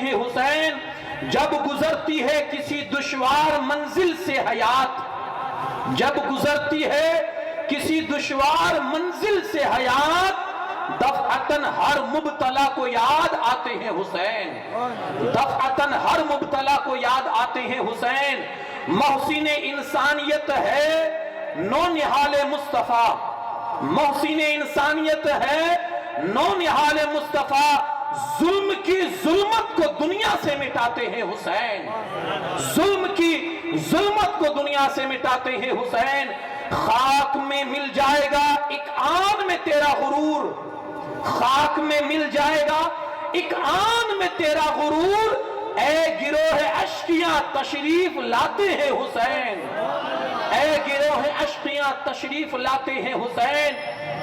ہیں حسین، جب گزرتی ہے کسی دشوار منزل سے حیات، جب گزرتی ہے کسی دشوار منزل سے حیات، دفعتاً ہر مبتلا کو یاد آتے ہیں حسین، دفعتاً ہر مبتلا کو یاد آتے ہیں حسین۔ محسن انسانیت ہے نونہال مصطفیٰ، محسن انسانیت ہے نونہال مصطفیٰ، ظلم کی ظلمت کو دنیا سے مٹاتے ہیں حسین، ظلم کی ظلمت کو دنیا سے مٹاتے ہیں حسین۔ خاک میں مل جائے گا ایک آن میں تیرا غرور، خاک میں مل جائے گا ایک آن میں تیرا غرور، اے گروہ اشقیاں تشریف لاتے ہیں حسین، اے گروہ اشقیاں تشریف لاتے ہیں حسین۔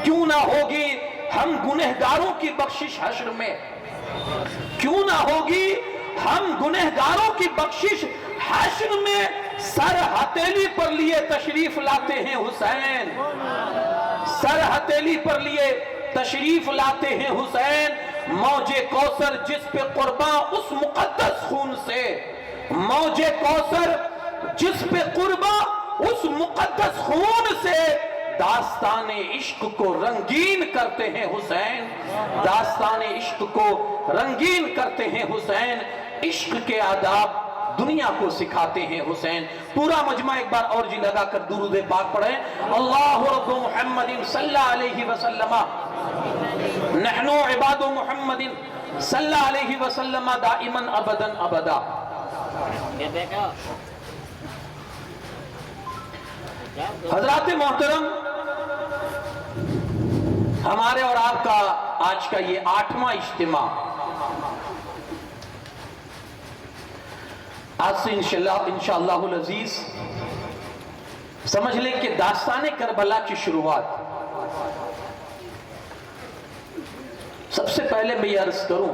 کیوں نہ ہوگی ہم گنہگاروں کی بخشش حشر میں، کیوں نہ ہوگی ہم گنہگاروں کی بخشش حشر میں، سر ہتھیلی پر لیے تشریف لاتے ہیں حسین، سر ہتھیلی پر لیے تشریف لاتے ہیں حسین۔ موج کوثر جس پہ قرباں اس مقدس خون سے، موج کوثر جس پہ قرباں اس مقدس خون سے، داستان عشق کو رنگین کرتے ہیں حسین، داستان عشق کو رنگین کرتے ہیں حسین۔ عشق کے آداب دنیا کو سکھاتے ہیں حسین۔ پورا مجمع ایک بار اور جی لگا کر درود پاک پڑھیں، اللہ رب محمد صلی اللہ علیہ وسلم، نحن عباد محمد صلی اللہ علیہ وسلم دائما ابدا ابدا۔ حضرات محترم، ہمارے اور آپ کا آج کا یہ 8واں اجتماع، آج سے انشاءاللہ العزیز سمجھ لیں کہ داستان کربلا کی شروعات۔ سب سے پہلے میں یہ عرض کروں،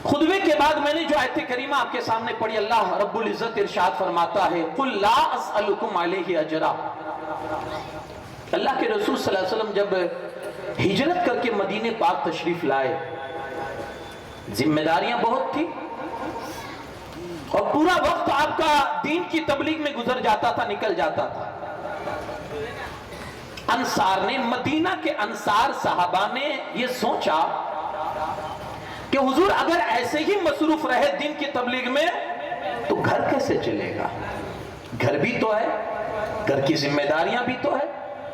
خطبے کے بعد میں نے جو آیت کریمہ آپ کے سامنے پڑھی، اللہ رب العزت ارشاد فرماتا ہے قُلْ لَا أَسْأَلُكُمْ عَلَيْهِ أَجْرًا۔ اللہ کے رسول صلی اللہ علیہ وسلم جب ہجرت کر کے مدینہ پاک تشریف لائے، ذمہ داریاں بہت تھی اور پورا وقت آپ کا دین کی تبلیغ میں گزر جاتا تھا، نکل جاتا تھا۔ انصار نے، مدینہ کے انصار صحابہ نے یہ سوچا کہ حضور اگر ایسے ہی مصروف رہے دین کی تبلیغ میں تو گھر کیسے چلے گا؟ گھر بھی تو ہے، گھر کی ذمہ داریاں بھی تو ہے،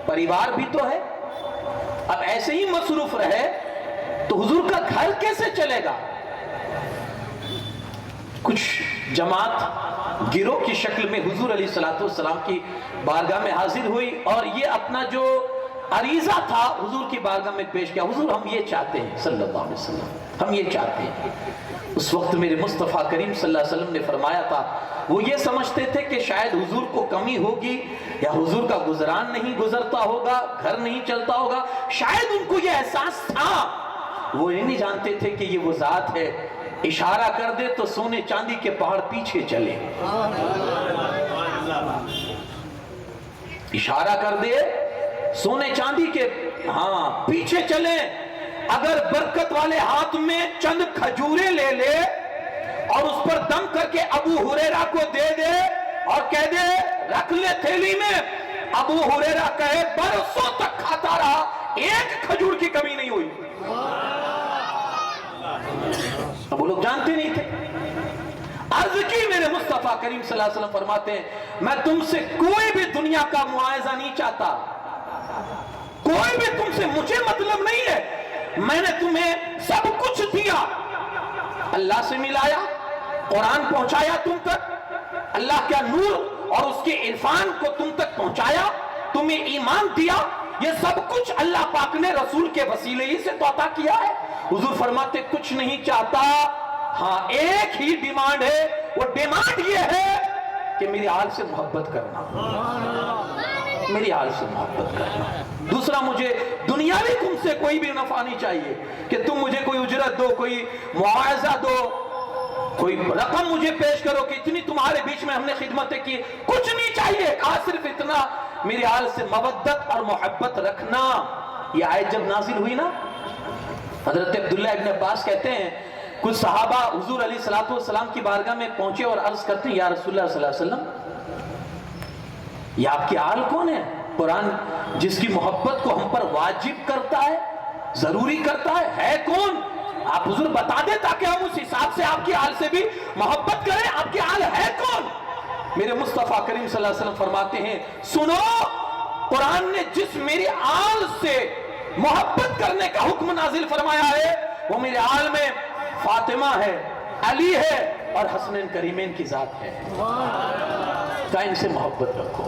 پریوار بھی تو ہے۔ اب ایسے ہی مصروف رہے تو حضور کا گھر کیسے چلے گا؟ کچھ جماعت گروہ کی شکل میں حضور علیہ السلام کی بارگاہ میں حاضر ہوئی اور یہ اپنا جو عریضہ تھا حضور کی بارگاہ میں پیش کیا، حضور ہم یہ چاہتے ہیں صلی اللہ علیہ وسلم، ہم یہ چاہتے ہیں۔ اس وقت میرے مصطفیٰ کریم صلی اللہ علیہ وسلم نے فرمایا تھا، وہ یہ سمجھتے تھے کہ شاید حضور کو کمی ہوگی یا حضور کا گزران نہیں گزرتا ہوگا، گھر نہیں چلتا ہوگا، شاید ان کو یہ احساس تھا۔ وہ یہ نہیں جانتے تھے کہ یہ وہ ذات ہے، اشارہ کر دے تو سونے چاندی کے پہاڑ پیچھے چلے، اشارہ کر دے سونے چاندی کے پیچھے چلے۔ اگر برکت والے ہاتھ میں چند کھجورے لے لے اور اس پر دم کر کے ابو ہریرہ کو دے دے اور کہہ دے رکھ لے تھیلی میں، ابو ہریرہ کہے برسوں تک کھاتا رہا، ایک کھجور کی کمی نہیں ہوئی۔ اب وہ لوگ جانتے نہیں تھے۔ عرض کی میرے مصطفیٰ کریم صلی اللہ علیہ وسلم فرماتے ہیں، میں تم سے کوئی بھی دنیا کا معاوضہ نہیں چاہتا، کوئی بھی تم سے مجھے مطلب نہیں ہے، میں نے تمہیں سب کچھ دیا، اللہ سے ملایا، قرآن پہنچایا تم تک، اللہ کا نور اور اس کے عرفان کو تم تک پہنچایا، تمہیں ایمان دیا، یہ سب کچھ اللہ پاک نے رسول کے وسیلے ہی سے تو عطا کیا ہے۔ حضور فرماتے کچھ نہیں چاہتا، ہاں ایک ہی ڈیمانڈ ہے، وہ ڈیمانڈ یہ ہے کہ میری آل سے محبت کرنا، میری آل سے محبت کرنا۔ دوسرا مجھے دنیاوی تم سے کوئی بھی نفع نہیں چاہیے کہ تم مجھے کوئی اجرت دو، کوئی معاوضہ دو، کوئی رقم مجھے پیش کرو کہ اتنی تمہارے بیچ میں ہم نے خدمتیں کی، کچھ نہیں چاہیے، کہا صرف اتنا میری آل سے مودت اور محبت رکھنا۔ یہ آیت جب نازل ہوئی نا، حضرت عبداللہ ابن عباس کہتے ہیں کچھ صحابہ حضور علیہ السلام کی بارگاہ میں پہنچے اور عرض کرتے ہیں یا رسول اللہ صلی اللہ علیہ وسلم یہ آپ کی آل کون ہے؟ قرآن جس کی محبت کو ہم پر واجب کرتا ہے، ضروری کرتا ہے کون؟ آپ حضور بتا دیں تاکہ ہم اس حساب سے آپ کی آل سے بھی محبت کریں، آپ کی آل ہے کون؟ میرے مصطفیٰ کریم صلی اللہ علیہ وسلم فرماتے ہیں سنو، قرآن نے جس میری آل سے محبت کرنے کا حکم نازل فرمایا ہے وہ میرے آل میں فاطمہ ہے، علی ہے اور حسنین کریمین کی ذات ہے، کا ان سے محبت رکھو۔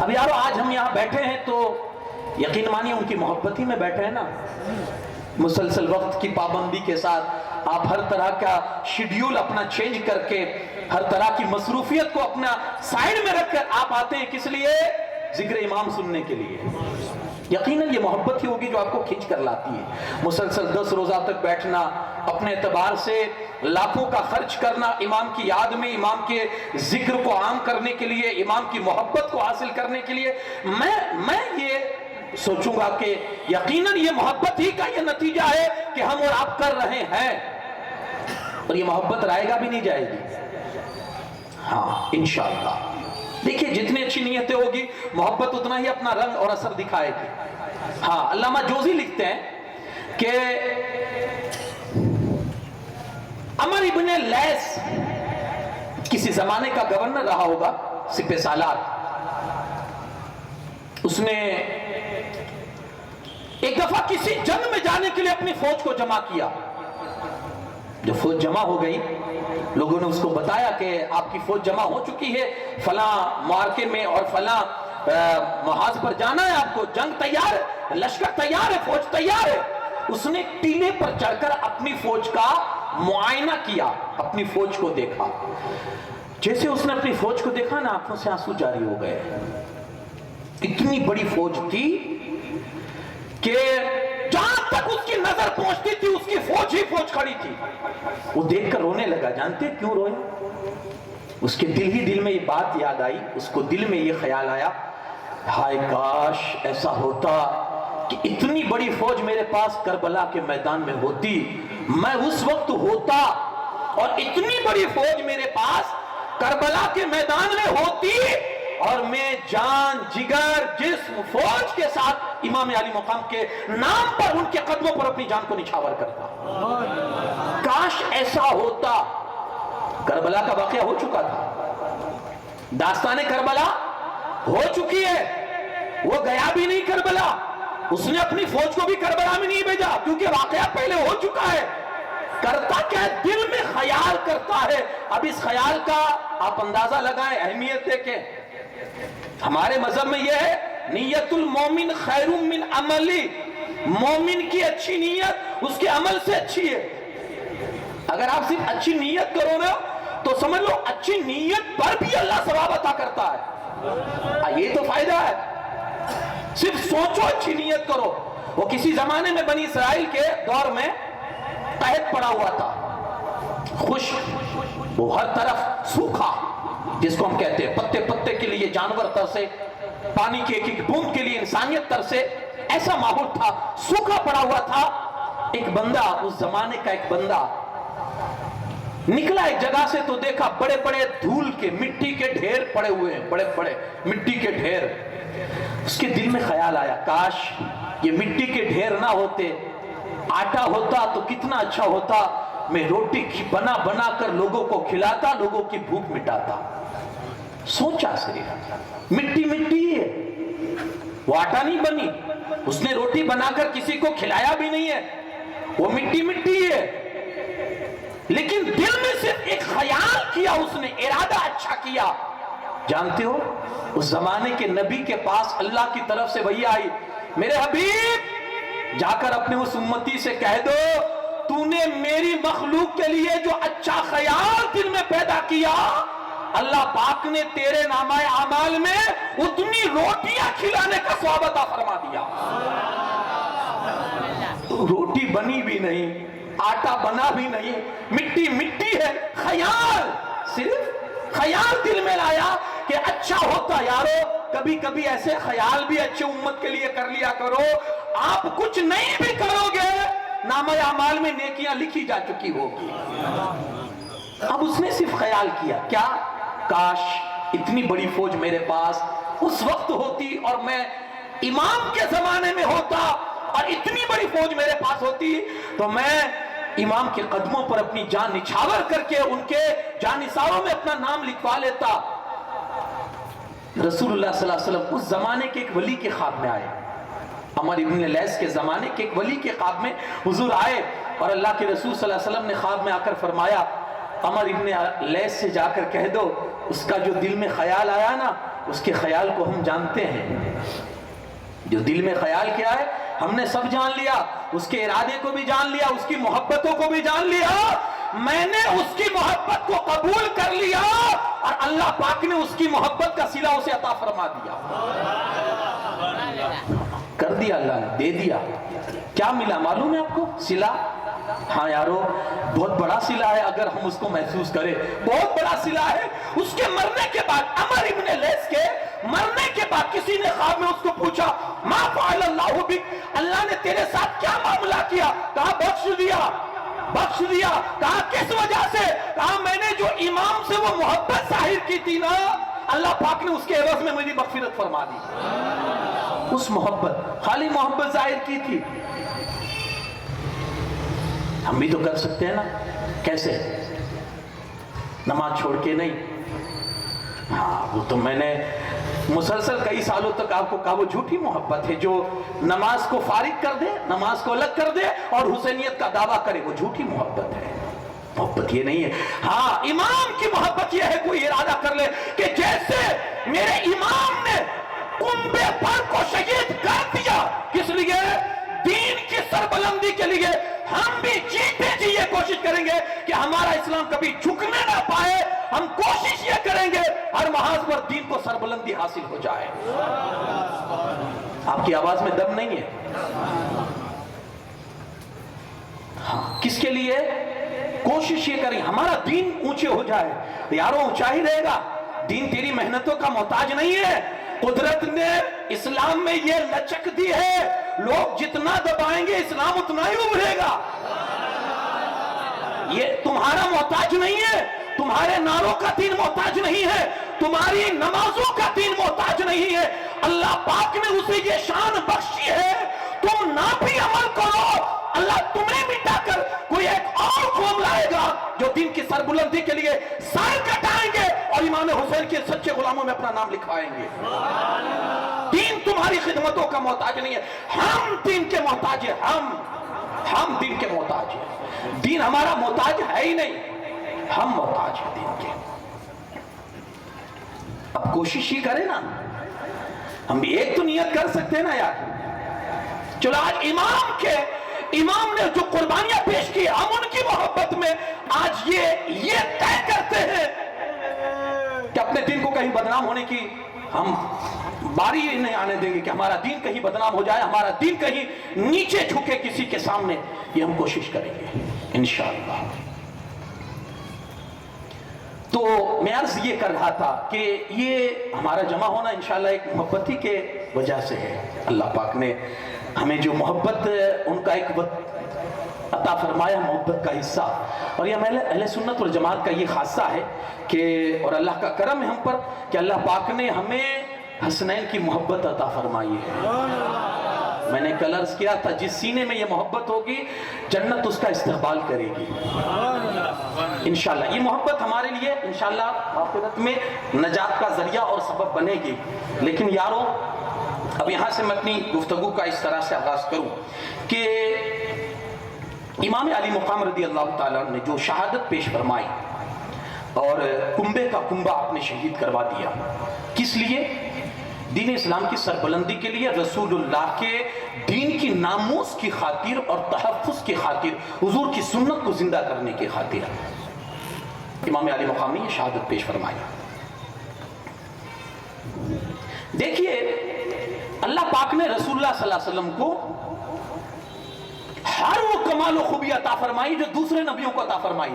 اب یارو آج ہم یہاں بیٹھے ہیں تو یقین مانیے ان کی محبت ہی میں بیٹھے ہیں نا، مسلسل وقت کی پابندی کے ساتھ آپ ہر طرح کا شیڈیول اپنا چینج کر کے ہر طرح کی مصروفیت کو اپنا سائیڈ میں رکھ کر آپ آتے ہیں کس لیے؟ ذکر امام سننے کے لیے۔ یقیناً یہ محبت ہی ہوگی جو آپ کو کھینچ کر لاتی ہے۔ مسلسل 10 روزہ تک بیٹھنا، اپنے اعتبار سے لاکھوں کا خرچ کرنا امام کی یاد میں، امام کے ذکر کو عام کرنے کے لیے، امام کی محبت کو حاصل کرنے کے لیے، میں یہ سوچوں گا کہ یقیناً یہ محبت ہی کا یہ نتیجہ ہے کہ ہم اور آپ کر رہے ہیں، اور یہ محبت رائے گا بھی نہیں جائے گی۔ ہاں انشاءاللہ دیکھیے جتنی اچھی نیتیں ہوگی محبت اتنا ہی اپنا رنگ اور اثر دکھائے گی۔ ہاں علامہ جوزی لکھتے ہیں کہ عمر ابن لیث کسی زمانے کا گورنر رہا ہوگا، سپہ سالار۔ اس نے ایک دفعہ کسی جنگ میں جانے کے لیے اپنی فوج کو جمع کیا۔ جو فوج جمع ہو گئی، لوگوں نے اس کو بتایا کہ آپ کی فوج جمع ہو چکی ہے، فلاں معرکے میں اور فلاں محاذ پر جانا ہے آپ کو، جنگ تیار ہے، لشکر تیار ہے، فوج تیار ہے۔ اس نے ٹیلے پر چڑھ کر اپنی فوج کا معائنہ کیا، اپنی فوج کو دیکھا۔ جیسے اس نے اپنی فوج کو دیکھا نا، آنکھوں سے آنسو جاری ہو گئے۔ اتنی بڑی فوج تھی کہ جہاں تک اس کی نظر پہنچتی تھی اس کی فوج ہی فوج کھڑی تھی۔ وہ دیکھ کر رونے لگا۔ جانتے کیوں روئے؟ اس کے دل ہی دل میں یہ بات یاد آئی، اس کو دل میں یہ خیال آیا، ہائے کاش ایسا ہوتا کہ اتنی بڑی فوج میرے پاس کربلا کے میدان میں ہوتی، میں اس وقت ہوتا اور اتنی بڑی فوج میرے پاس کربلا کے میدان میں ہوتی اور میں جان جگر جسم فوج کے ساتھ امام علی مقام کے نام پر ان کے قدموں پر اپنی جان کو نچھاور کرتا۔ کاش ایسا ہوتا۔ کربلا کا واقعہ ہو چکا تھا، داستان کربلا ہو چکی ہے، وہ گیا بھی نہیں کربلا، اس نے اپنی فوج کو بھی کربلا میں نہیں بھیجا کیونکہ واقعہ پہلے ہو چکا ہے۔ کرتا کیا ہے؟ دل میں خیال کرتا ہے۔ اب اس خیال کا آپ اندازہ لگائیں، اہمیت دیکھیں۔ ہمارے مذہب میں یہ ہے نیت المومن خیر من عملی، مومن کی اچھی نیت اس کے عمل سے اچھی ہے۔ اگر آپ صرف اچھی نیت کرو نا تو سمجھ لو اچھی نیت پر بھی اللہ ثواب عطا کرتا ہے۔ یہ تو فائدہ ہے، صرف سوچو اچھی نیت کرو۔ وہ کسی زمانے میں بنی اسرائیل کے دور میں قحط پڑا ہوا تھا، خشک، وہ ہر طرف سوکھا جس کو ہم کہتے ہیں، پتے پتے کے لیے جانور ترسے، پانی کے ایک ایک بوند کے لیے انسانیت ترسے، ایسا ماحول تھا، سوکھا پڑا ہوا تھا۔ ایک بندہ، اس زمانے کا ایک بندہ نکلا ایک جگہ سے تو دیکھا بڑے بڑے دھول کے مٹی کے ڈھیر پڑے ہوئے ہیں، بڑے بڑے مٹی کے ڈھیر۔ اس کے دل میں خیال آیا کاش یہ مٹی کے ڈھیر نہ ہوتے، آٹا ہوتا تو کتنا اچھا ہوتا، میں روٹی بنا بنا کر لوگوں کو کھلاتا، لوگوں کی بھوک مٹاتا۔ سوچا صرف مٹی مٹی ہے، وہ آٹا نہیں بنی، اس نے روٹی بنا کر کسی کو کھلایا بھی نہیں ہے، وہ مٹی مٹی ہے، لیکن دل میں صرف ایک خیال کیا، اس نے ارادہ اچھا کیا۔ جانتے ہو اس زمانے کے نبی کے پاس اللہ کی طرف سے وحی آئی، میرے حبیب جا کر اپنے اس امتی سے کہہ دو تو نے میری مخلوق کے لیے جو اچھا خیال دل میں پیدا کیا، اللہ پاک نے تیرے نامہ اعمال میں اتنی روٹیاں کھلانے کا ثواب عطا فرما دیا۔ روٹی بنی بھی نہیں، آٹا بنا بھی نہیں، مٹی مٹی ہے، خیال، صرف خیال دل میں لایا کہ اچھا ہوتا۔ یارو کبھی کبھی ایسے خیال بھی اچھے امت کے لیے کر لیا کرو، آپ کچھ نہیں بھی کرو گے نامہ اعمال میں نیکیاں لکھی جا چکی ہوگی۔ اب اس نے صرف خیال کیا، کیا؟ کاش اتنی بڑی فوج میرے پاس اس وقت ہوتی اور میں امام کے زمانے میں ہوتا اور اتنی بڑی فوج میرے پاس ہوتی تو میں امام کے قدموں پر اپنی جان نچھاور کر کے ان کے جانثاروں میں اپنا نام لکھوا لیتا۔ رسول اللہ صلی اللہ علیہ وسلم اس زمانے کے ایک ولی کے خواب میں آئے، عمر ابن لیث کے زمانے کے ایک ولی کے خواب میں حضور آئے اور اللہ کے رسول صلی اللہ علیہ وسلم نے خواب میں آ کر فرمایا عمر ابن لیث سے جا کر کہہ دو اس کا جو دل میں خیال آیا نا اس کے خیال کو ہم جانتے ہیں، جو دل میں خیال کیا ہے ہم نے سب جان لیا، اس کے ارادے کو بھی جان لیا، اس کی محبتوں کو بھی جان لیا، میں نے اس کی محبت کو قبول کر لیا اور اللہ پاک نے اس کی محبت کا صلہ اسے عطا فرما دیا، کر دیا، اللہ نے دے دیا۔ کیا ملا معلوم ہے آپ کو؟ صلہ۔ ہاں یارو بہت بڑا صلہ ہے اگر ہم اس کو محسوس کریں، بہت بڑا صلہ ہے۔ اس کے مرنے کے بعد عمر ابن لیث کے مرنے کے بعد کسی نے خواب میں اس کو پوچھا ما فعل اللہ بک، اللہ نے تیرے ساتھ کیا معاملہ کیا؟ کہا بخش دیا، بخش دیا۔ کہا کس وجہ سے؟ کہا میں نے جو امام سے وہ محبت ظاہر کی تھی نا اللہ پاک نے اس کے عوض میں میری مغفرت فرما دی۔ اس محبت، خالی محبت ظاہر کی تھی۔ ہم بھی تو کر سکتے ہیں نا، کیسے؟ نماز چھوڑ کے نہیں، ہاں وہ تو میں نے مسلسل کئی سالوں تک آپ کو کہا وہ جھوٹی محبت ہے، جو نماز کو فارغ کر دے، نماز کو الگ کر دے اور حسینیت کا دعویٰ کرے، وہ جھوٹی محبت ہے۔ محبت یہ نہیں ہے۔ ہاں امام کی محبت یہ ہے کوئی ارادہ کر لے کہ جیسے میرے امام نے کنبے پر کو شہید کر دیا، کس لیے؟ دین کی سربلندی کے لیے، ہم بھی جیتے جی یہ کوشش کریں گے کہ ہمارا اسلام کبھی جھکنے نہ پائے، ہم کوشش یہ کریں گے ہر محاذ پر دین کو سربلندی حاصل ہو جائے۔ آپ کی آواز میں دم نہیں ہے؟ ہاں کس کے لیے؟ کوشش یہ کریں ہمارا دین اونچے ہو جائے۔ یارو اونچا ہی رہے گا، دین تیری محنتوں کا محتاج نہیں ہے، قدرت نے اسلام میں یہ لچک دی ہے، لوگ جتنا دبائیں گے اسلام اتنا ہی ابھرے گا۔ یہ تمہارا محتاج نہیں ہے، تمہارے نعروں کا دین محتاج نہیں ہے، تمہاری نمازوں کا دین محتاج نہیں ہے، اللہ پاک نے اسے یہ شان بخشی ہے، تم نہ بھی عمل کرو، اللہ تمہیں مٹا کر کوئی ایک اور قوم لائے گا جو دین کی سربلندی کے لیے سر کٹائیں گے اور امام حسین کے سچے غلاموں میں اپنا نام لکھوائیں گے۔ دین تمہاری خدمتوں کا محتاج نہیں ہے، ہم دین کے محتاج ہیں، ہم دین کے محتاج ہیں، دین ہمارا محتاج ہے ہی نہیں، ہم محتاج ہیں دین کے۔ اب کوشش ہی کریں نا، ہم بھی ایک تو نیت کر سکتے ہیں نا یار، چلو آج امام نے جو قربانیاں پیش کی ہم ان کی محبت میں آج یہ طے کرتے ہیں کہ اپنے دین کو کہیں بدنام ہونے کی ہم باری نہیں آنے دیں گے، کہ ہمارا دین کہیں بدنام ہو جائے، ہمارا دین کہیں نیچے جھکے کسی کے سامنے، یہ ہم کوشش کریں گے انشاءاللہ۔ تو میں عرض یہ کر رہا تھا کہ یہ ہمارا جمع ہونا انشاءاللہ ایک محبت ہی کے وجہ سے ہے، اللہ پاک نے ہمیں جو محبت ان کا ایک عطا فرمایا، محبت کا حصہ، اور یہ اہل سنت والجماعت کا یہ خاصہ ہے کہ اور اللہ کا کرم ہے ہم پر کہ اللہ پاک نے ہمیں حسنین کی محبت عطا فرمائی ہے۔ میں نے کل عرض کیا تھا جس سینے میں یہ محبت ہوگی جنت اس کا استقبال کرے گی انشاءاللہ۔ یہ محبت ہمارے لیے انشاءاللہ آخرت میں نجات کا ذریعہ اور سبب بنے گی۔ لیکن یارو اب یہاں سے میں اپنی گفتگو کا اس طرح سے آغاز کروں کہ امام علی مقام رضی اللہ تعالیٰ نے جو شہادت پیش فرمائی اور کنبے کا کنبہ آپ نے شہید کروا دیا، کس لیے؟ دین اسلام کی سربلندی کے لیے، رسول اللہ کے دین کی ناموس کی خاطر اور تحفظ کی خاطر، حضور کی سنت کو زندہ کرنے کی خاطر امام علی مقام نے یہ شہادت پیش فرمائی۔ دیکھیے اللہ پاک نے رسول اللہ صلی اللہ علیہ وسلم کو ہر وہ کمال و خوبی عطا فرمائی جو دوسرے نبیوں کو عطا فرمائی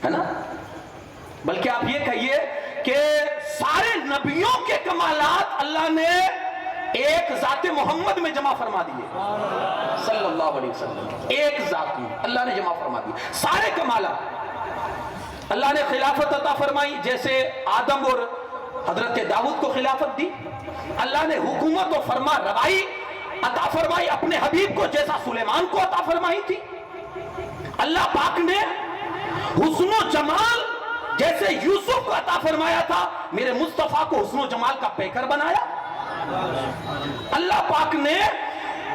ہے نا، بلکہ آپ یہ کہیے کہ سارے نبیوں کے کمالات اللہ نے ایک ذات محمد میں جمع فرما دیے صلی اللہ علیہ وسلم، ایک ذات میں اللہ نے جمع فرما دیے سارے کمالات۔ اللہ نے خلافت عطا فرمائی، جیسے آدم اور حضرت داؤد کو خلافت دی۔ اللہ نے حکومت و فرما روائی عطا فرمائی اپنے حبیب کو، جیسا سلیمان کو عطا فرمائی تھی۔ اللہ پاک نے حسن و جمال جیسے یوسف کو عطا فرمایا تھا، میرے مصطفیٰ کو حسن و جمال کا پیکر بنایا۔ اللہ پاک نے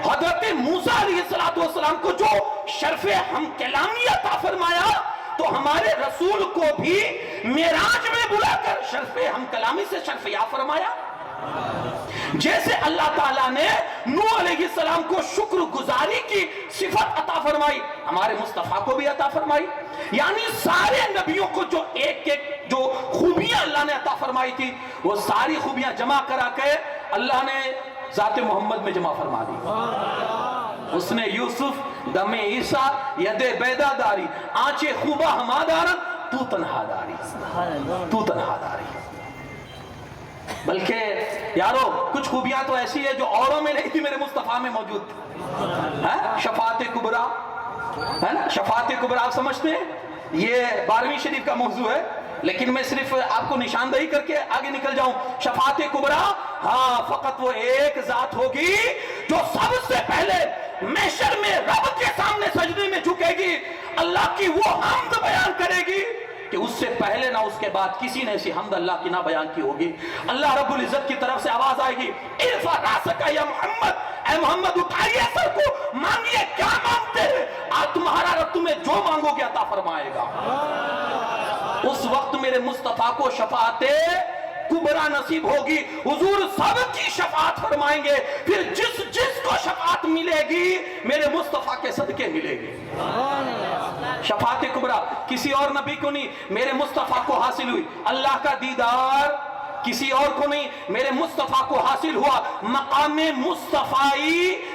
حضرت موسیٰ علیہ السلام کو جو شرف ہم کلامی عطا فرمایا، تو ہمارے رسول کو بھی معراج میں بلا کر شرف ہم کلامی سے شرف یا فرمایا۔ جیسے اللہ تعالیٰ نے نوح علیہ السلام کو شکر گزاری کی صفت عطا فرمائی، ہمارے مصطفیٰ کو بھی عطا فرمائی۔ یعنی سارے نبیوں کو جو ایک ایک جو خوبیاں اللہ نے عطا فرمائی تھی، وہ ساری خوبیاں جمع کرا کے اللہ نے ذات محمد میں جمع فرما دی۔ اس نے یوسف دم عیسیٰ ید بیدہ داری، آنچے خوبہ ہما دارا تو تنہا داری، تو تنہا داری۔ بلکہ یارو کچھ خوبیاں تو ایسی ہے جو اوروں میں نہیں تھی، میرے مصطفیٰ میں موجود تھی۔ شفاعت کبریٰ ہے نا، شفاعت کبریٰ آپ سمجھتے ہیں، یہ 12ویں شریف کا موضوع ہے، لیکن میں صرف آپ کو نشاندہی کر کے آگے نکل جاؤں۔ شفاعت کبریٰ، ہاں فقط وہ ایک ذات ہوگی جو سب سے پہلے محشر میں رب کے سامنے سجدے میں جھکے گی، اللہ کی وہ حمد بیان کرے گی کہ اس سے پہلے نہ اس کے بعد کسی نے ایسی حمد اللہ کی نہ بیان کی ہوگی۔ اللہ رب العزت کی طرف سے آواز آئے گی، ارفع راسک یا محمد، اے محمد اٹھائیے سر کو، مانگیے کیا مانگتے ہیں، آج تمہارا رب تمہیں جو مانگو گے عطا فرمائے گا۔ اس وقت میرے مصطفیٰ کو شفاعت کبریٰ نصیب ہوگی، حضور سب کی شفاعت فرمائیں گے، پھر جس جس کو شفاعت ملے گی میرے مصطفیٰ کے صدقے ملے گی۔ شفاعت کبریٰ کسی اور نبی کو نہیں، میرے مصطفیٰ کو حاصل ہوئی۔ اللہ کا دیدار کسی اور کو نہیں، میرے مصطفیٰ کو حاصل ہوا۔ مقام مصطفیٰ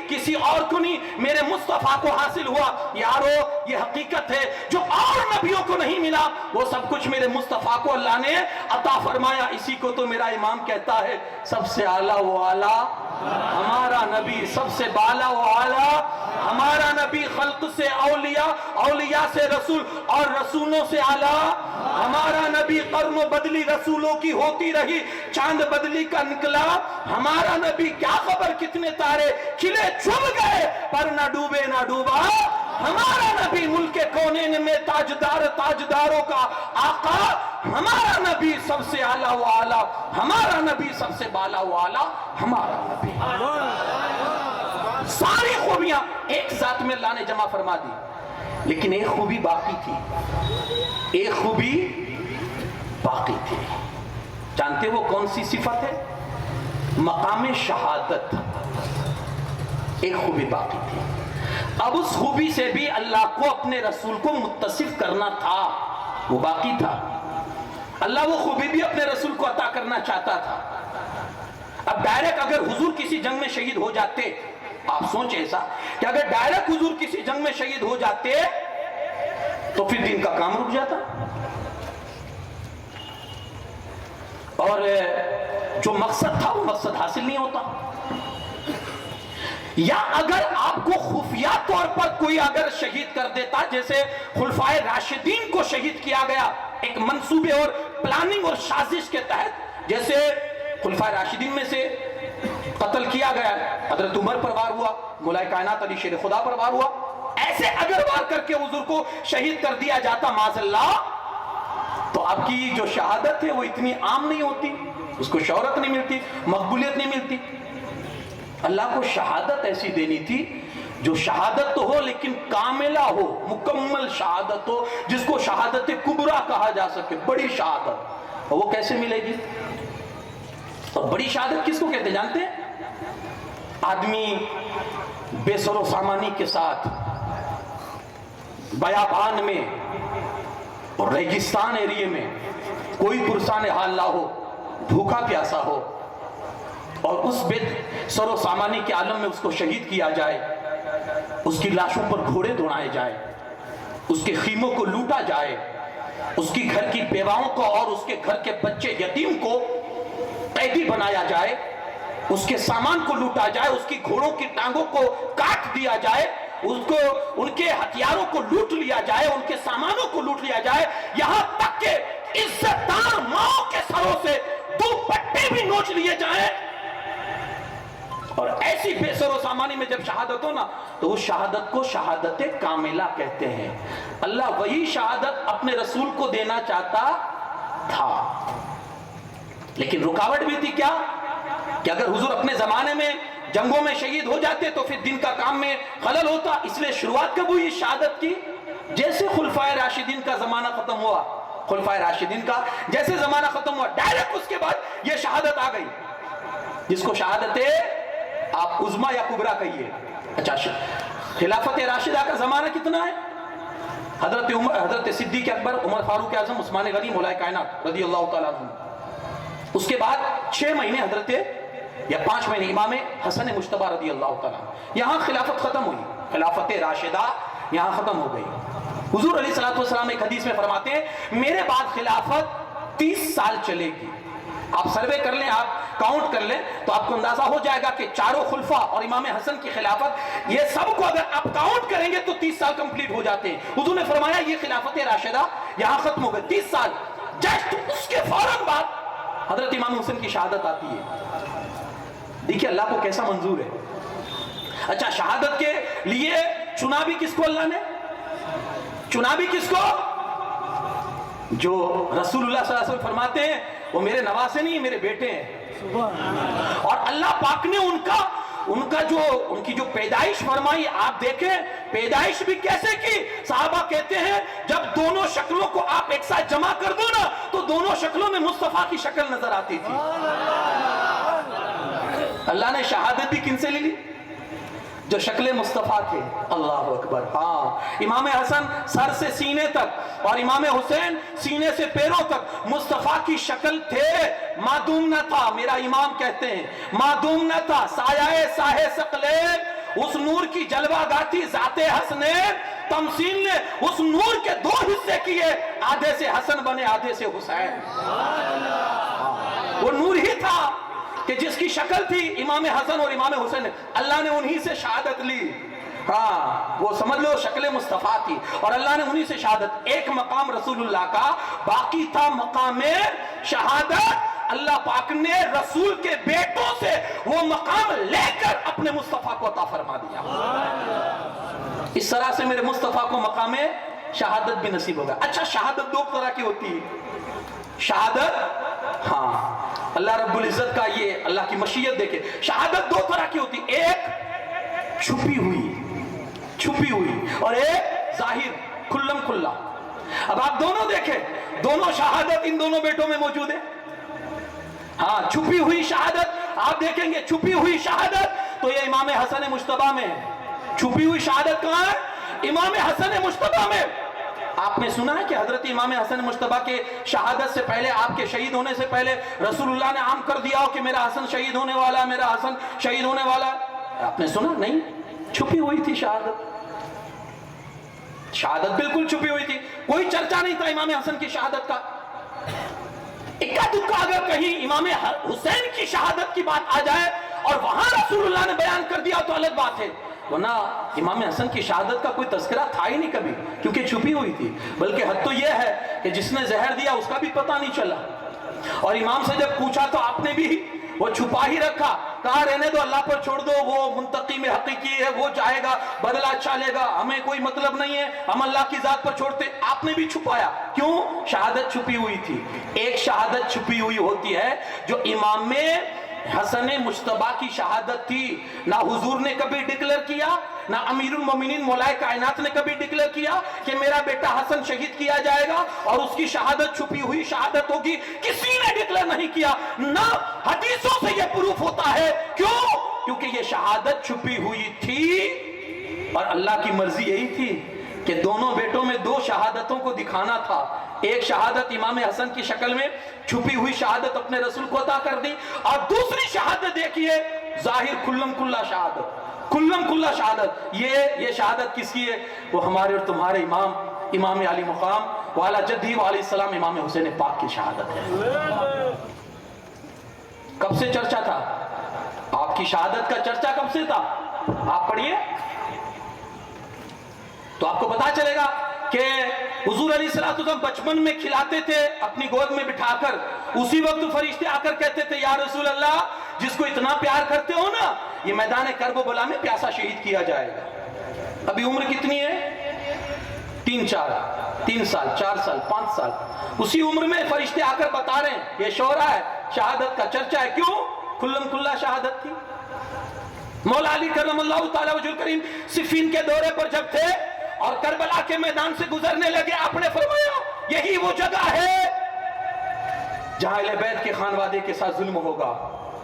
کسی اور کو نہیں، میرے مصطفیٰ کو حاصل ہوا۔ یارو یہ حقیقت ہے جو اور نبیوں کو نہیں ملا، وہ سب کچھ میرے مصطفیٰ کو اللہ نے عطا فرمایا۔ اسی کو تو میرا امام کہتا ہے، سب سے اعلیٰ و اعلیٰ ہمارا نبی، سب سے بالا و اعلیٰ ہمارا نبی، خلق سے اولیاء، اولیاء سے رسول اور رسولوں سے اعلیٰ ہمارا نبی۔ قرن بدلی رسولوں کی ہوتی رہی، چاند بدلی کا نکلا ہمارا نبی۔ کیا خبر کتنے تارے کھلے چھپ گئے پر نہ ڈوبے نہ ڈوبا ہمارا نبی۔ ملک کونین میں تاجدار تاجداروں کا آقا ہمارا نبی، سب سے اعلیٰ و اعلیٰ ہمارا نبی، سب سے بالا و اعلیٰ ہمارا نبی۔ ساری خوبیاں ایک ذات میں اللہ نے جمع فرما دی، لیکن ایک خوبی باقی تھی، ایک خوبی باقی تھی۔ جانتے وہ کون سی صفت ہے؟ مقام شہادت۔ ایک خوبی باقی تھی، اب اس خوبی سے بھی اللہ کو اپنے رسول کو متصف کرنا تھا، وہ باقی تھا۔ اللہ وہ خوبی بھی اپنے رسول کو عطا کرنا چاہتا تھا۔ اب ڈائریکٹ اگر حضور کسی جنگ میں شہید ہو جاتے، آپ سوچیں ایسا کہ اگر ڈائریکٹ حضور کسی جنگ میں شہید ہو جاتے تو پھر دین کا کام رک جاتا، اور جو مقصد تھا وہ مقصد حاصل نہیں ہوتا۔ یا اگر آپ کو خفیہ طور پر کوئی اگر شہید کر دیتا، جیسے خلفائے راشدین کو شہید کیا گیا ایک منصوبے اور پلاننگ اور سازش کے تحت، جیسے خلفائے راشدین میں سے قتل کیا گیا، حضرت عمر پر وار ہوا، مولا کائنات علی شیر خدا پر وار ہوا، ایسے اگر وار کر کے حضور کو شہید کر دیا جاتا معاذ اللہ، تو آپ کی جو شہادت ہے وہ اتنی عام نہیں ہوتی، اس کو شہرت نہیں ملتی، مقبولیت نہیں ملتی۔ اللہ کو شہادت ایسی دینی تھی جو شہادت تو ہو لیکن کاملہ ہو، مکمل شہادت ہو، جس کو شہادت کبریٰ کہا جا سکے، بڑی شہادت۔ اور وہ کیسے ملے گی؟ اور بڑی شہادت کس کو کہتے ہیں جانتے ہیں؟ آدمی بے سر و سامانی کے ساتھ بیابان میں اور ریگستان ایریے میں کوئی پرسان حال نہ ہو، بھوکا پیاسا ہو، اور اس بے سر و سامانی کے عالم میں اس کو شہید کیا جائے، اس کی لاشوں پر گھوڑے دوڑائے جائے، اس کے خیموں کو لوٹا جائے، اس کی گھر کی بیواؤں کو اور اس کے گھر کے بچے یتیم کو قیدی بنایا جائے، اس کے سامان کو لوٹا جائے، اس کی گھوڑوں کی ٹانگوں کو کاٹ دیا جائے، ان کے ہتھیاروں کو لوٹ لیا جائے، ان کے سامانوں کو لوٹ لیا جائے، یہاں تک کہ عزت دار ماؤں کے سروں سے دوپٹے بھی نوچ لیے جائیں، اور ایسی بے سر و سامانی میں جب شہادت ہو نا تو اس شہادت کو شہادت کاملہ کہتے ہیں۔ اللہ وہی شہادت اپنے رسول کو دینا چاہتا تھا، لیکن رکاوٹ بھی تھی کیا کہ اگر حضور اپنے زمانے میں جنگوں میں شہید ہو جاتے تو پھر دین کا کام میں خلل ہوتا، اس لیے شروعات کب ہوئی شہادت کی؟ جیسے خلفائے راشدین کا زمانہ ختم ہوا، خلفائے راشدین کا جیسے زمانہ ختم ہوا ڈائریکٹ اس کے بعد یہ شہادت آ گئی، جس کو شہادت آپ عظمیٰ یا کبریٰ کہیے۔ اچھا، خلافت راشدہ کا زمانہ کتنا ہے؟ حضرت عمر، حضرت صدیق اکبر، عمر فاروق اعظم، عثمان غنی، مولا کائنات رضی اللہ تعالیٰ عنہ۔ اس کے بعد 6 مہینے حضرت یا 5 مہینے امام حسن مجتبی رضی اللہ تعالیٰ عنہ۔ یہاں خلافت ختم ہوئی، خلافت راشدہ یہاں ختم ہو گئی۔ حضور علیہ السلام ایک حدیث میں فرماتے ہیں میرے بعد خلافت 30 سال چلے گی۔ آپ سروے کر لیں، آپ کاؤنٹ کر لیں تو آپ کو اندازہ ہو جائے گا کہ چاروں خلفاء اور امام حسن کی خلافت، یہ سب کو اگر آپ کاؤنٹ کریں گے تو 30 سال کمپلیٹ ہو جاتے ہیں۔ حضور نے فرمایا یہ خلافت راشدہ یہاں ختم ہو گئی، 30 سال۔ جسٹ اس کے فوراً بعد حضرت امام حسن کی شہادت آتی ہے۔ دیکھیں اللہ کو کیسا منظور ہے۔ اچھا، شہادت کے لیے چنا بھی کس کو اللہ نے؟ چنا بھی کس کو؟ جو رسول اللہ صلی اللہ علیہ وسلم فرماتے ہیں وہ میرے نواسے نہیں، میرے بیٹے ہیں۔ اور اللہ پاک نے ان کی جو پیدائش فرمائی، آپ دیکھیں پیدائش بھی کیسے کی۔ صحابہ کہتے ہیں جب دونوں شکلوں کو آپ ایک ساتھ جمع کر دو نا تو دونوں شکلوں میں مصطفیٰ کی شکل نظر آتی تھی۔ اللہ نے شہادت بھی کن سے لے لی؟ جو شکل مصطفیٰ تھے۔ اللہ اکبر۔ ہاں، امام حسن سر سے سینے تک اور امام حسین سینے سے پیروں تک مصطفیٰ کی شکل تھے، معدوم نہ تھا۔ میرا امام کہتے ہیں معدوم نہ تھا، سایہ ساہے سقلے، اس نور کی جلوہ گاتی ذات حسنین، تمثیل نے اس نور کے 2 حصے کیے، آدھے سے حسن بنے آدھے سے حسین۔ وہ نور ہی تھا کہ جس کی شکل تھی امام حسن اور امام حسین، اللہ نے انہی سے شہادت لی۔ ہاں، وہ سمجھ لو شکل مصطفیٰ تھی اور اللہ نے انہی سے شہادت۔ ایک مقام رسول اللہ کا باقی تھا مقام شہادت، اللہ پاک نے رسول کے بیٹوں سے وہ مقام لے کر اپنے مصطفیٰ کو عطا فرما دیا۔ اس طرح سے میرے مصطفیٰ کو مقام شہادت بھی نصیب ہوگا۔ اچھا، شہادت 2 طرح کی ہوتی ہے۔ شہادت، ہاں اللہ رب العزت کا یہ اللہ کی مشیت دیکھے، شہادت 2 طرح کی ہوتی، ایک چھپی ہوئی اور ایک ظاہر کھلم کھلا۔ اب آپ دونوں دیکھیں، دونوں شہادت ان دونوں بیٹوں میں موجود ہے۔ ہاں، چھپی ہوئی شہادت آپ دیکھیں گے، چھپی ہوئی شہادت تو یہ امام حسن مجتبی میں ہے۔ چھپی ہوئی شہادت کہاں ہے؟ امام حسن مجتبی میں۔ آپ نے سنا ہے کہ حضرت امام حسن مجتبی کے شہادت سے پہلے، آپ کے شہید ہونے سے پہلے رسول اللہ نے عام کر دیا ہو کہ میرا حسن شہید ہونے والا ہے، میرا حسن شہید ہونے والا ہے؟ آپ نے سنا؟ نہیں، چھپی ہوئی تھی شہادت۔ شہادت بالکل چھپی ہوئی تھی، کوئی چرچا نہیں تھا امام حسن کی شہادت کا۔ اکا دکا اگر کہیں امام حسین کی شہادت کی بات آ جائے اور وہاں رسول اللہ نے بیان کر دیا تو الگ بات ہے، ورنہ امام حسن کی شہادت کا کوئی تذکرہ تھا ہی نہیں کبھی، کیونکہ چھپی ہوئی تھی۔ بلکہ حد تو یہ ہے کہ جس نے زہر دیا اس کا بھی پتہ نہیں چلا، اور امام سے جب پوچھا تو آپ نے بھی وہ چھپا ہی رکھا، کہا رہنے دو، اللہ پر چھوڑ دو، وہ منتقم حقیقی ہے، وہ جائے گا بدلہ اچھا لے گا، ہمیں کوئی مطلب نہیں ہے، ہم اللہ کی ذات پر چھوڑتے۔ آپ نے بھی چھپایا، کیوں؟ شہادت چھپی ہوئی تھی۔ ایک شہادت چھپی ہوئی ہوتی ہے جو امام حسن مجتبی کی شہادت تھی، نہ حضور نے کبھی ڈکلیئر کیا، نہ امیر المومنین مولا کائنات نے کبھی ڈکلیئر کیا کہ میرا بیٹا حسن شہید کیا جائے گا اور اس کی شہادت چھپی ہوئی شہادت ہوگی، کسی نے ڈکلیئر نہیں کیا۔ نہ حدیثوں سے یہ پروف ہوتا ہے، کیوں؟ کیونکہ یہ شہادت چھپی ہوئی تھی اور اللہ کی مرضی یہی تھی کہ دونوں بیٹوں میں 2 شہادتوں کو دکھانا تھا۔ ایک شہادت امام حسن کی شکل میں چھپی ہوئی شہادت اپنے رسول کو عطا کر دی، اور دوسری شہادت دیکھیے ظاہر کھلم کھلا شہادت، کھلم کھلا شہادت۔ یہ شہادت کس کی ہے؟ وہ ہمارے اور تمہارے امام علی مقام والا جدی علیہ السلام امام حسین پاک کی شہادت ہے۔ کب سے چرچا تھا؟ آپ کی شہادت کا چرچا کب سے تھا؟ آپ پڑھیے تو آپ کو پتا چلے گا کہ حضور علیہ الصلوۃ والسلام بچپن میں کھلاتے تھے اپنی گود میں بٹھا کر، اسی وقت فرشتے آ کر کہتے تھے یا رسول اللہ جس کو اتنا پیار کرتے ہو نا یہ میدان کرب و بلا میں پیاسا شہید کیا جائے گا۔ ابھی عمر کتنی ہے؟ 3 سال 4 سال 5 سال، اسی عمر میں فرشتے آ کر بتا رہے ہیں یہ شعرا ہے، شہادت کا چرچا ہے۔ کیوں؟ کھلم کھلا شہادت تھی۔ مولا علی کرم اللہ تعالی وجہ الکریم صفین کے دورے پر جب تھے اور کربلا کے میدان سے گزرنے لگے، آپ نے فرمایا یہی وہ جگہ ہے جہاں اہل بیت کے خانوادے کے ساتھ ظلم ہوگا،